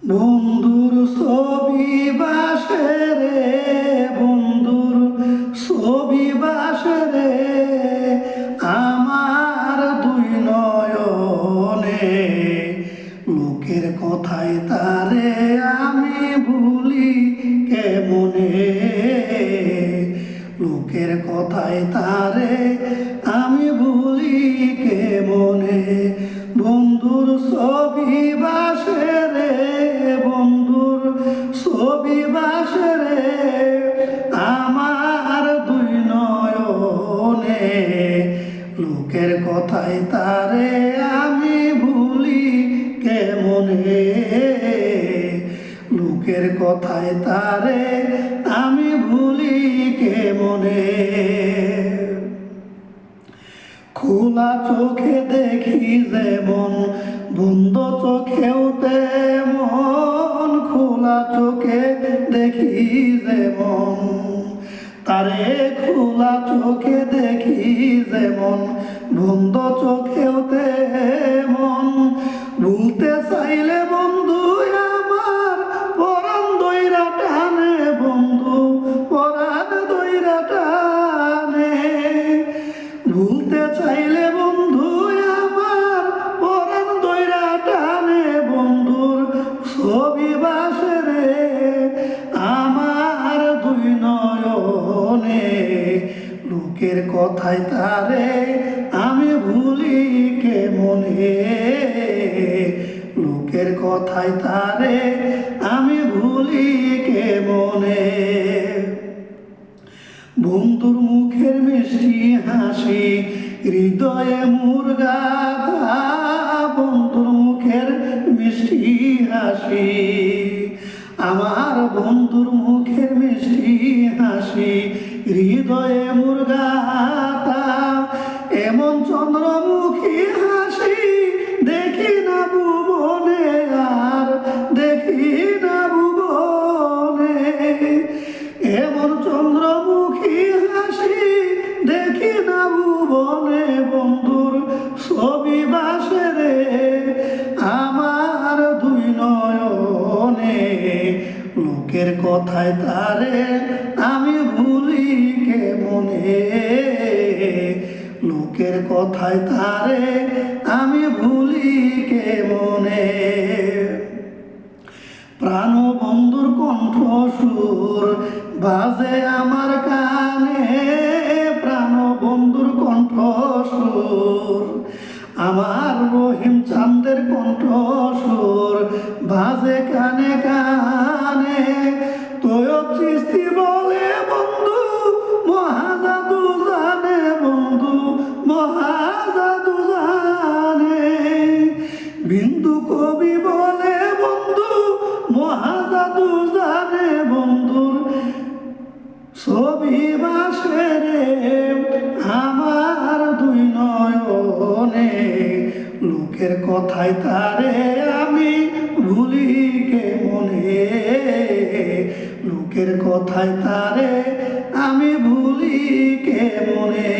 বন্ধুর ছবি বাসে রে, বন্ধুর ছবি বাসে রে, আমার দুই নয়নে। লোকের কথায় তারে আমি ভুলি কেমনে, লোকের কথায় তারে আমি ভুলি কেমনে। বন্ধুর ছবি বাসে রে, বন্ধুর ছবি বাসে রে, আমার দুই নয়নে। লোকের কথায় তারে আমি ভুলি কেমনে, লোকের কথায় তারে আমি ভুলি কেমনে। খোলা চোখে দেখি যেমন, বন্ধ চোখেও তেমন। খোলা চোখে দেখি যেমন, তারে খোলা চোখে দেখি যেমন, বন্ধ চোখেও তেমন। ভুলতে চাইলে বন্ধু আমার পরাণ দইরা টানে, বন্ধু পরাণ দইরা টানে। ভুলতে চাইলে বন্ধু আমার পরাণ দইরা টানে, বন্ধুর ছবি বাসে রে, আমার দুই নয়নে। লোকের কথায় তারে আমি ভুলি কেমনে, লোকের কথায় তারে আমি ভুলি কেমনে। বন্ধুর মুখের মিষ্টি হাসি হৃদয়ে মুরগাথা, বন্ধুর মুখের মিষ্টি হাসি, আমার বন্ধুর মুখের মিষ্টি হাসি হৃদয়ে মুরগাথা। এমন চন্দ্রমুখী হাসি দেখি না ভুবনে, আর দেখি না ভুবনে। এমন চন্দ্রমুখী হাসি দেখি না ভুবনে, বন্ধুর ছবি বাসে রে, আমার দুই নয়নে। লোকের কথায় তারে আমি ভুলি কেমনে, লোকের কথায় তারে আমি ভুলি কেমনে। প্রাণ বন্ধুর কণ্ঠ সুর বাজে আমার কানে, প্রাণ বন্ধুর কণ্ঠ সুর, আমার রহিম চাঁদের কণ্ঠ সুর বাজে কানে কানে। তৈয়ব চিশতি বলে বন্ধু মহাজাদু জানে, বন্ধু মহাজাদু জানে। বিন্দু কবি বলে বন্ধু মহাজাদু জানে, বন্ধুর ছবি বাসে রে, আমার দুই নয়নে। লোকের কথায় তারে আমি ভুলি কেমনে, লোকের কথায় তারে আমি ভুলি কেমনে।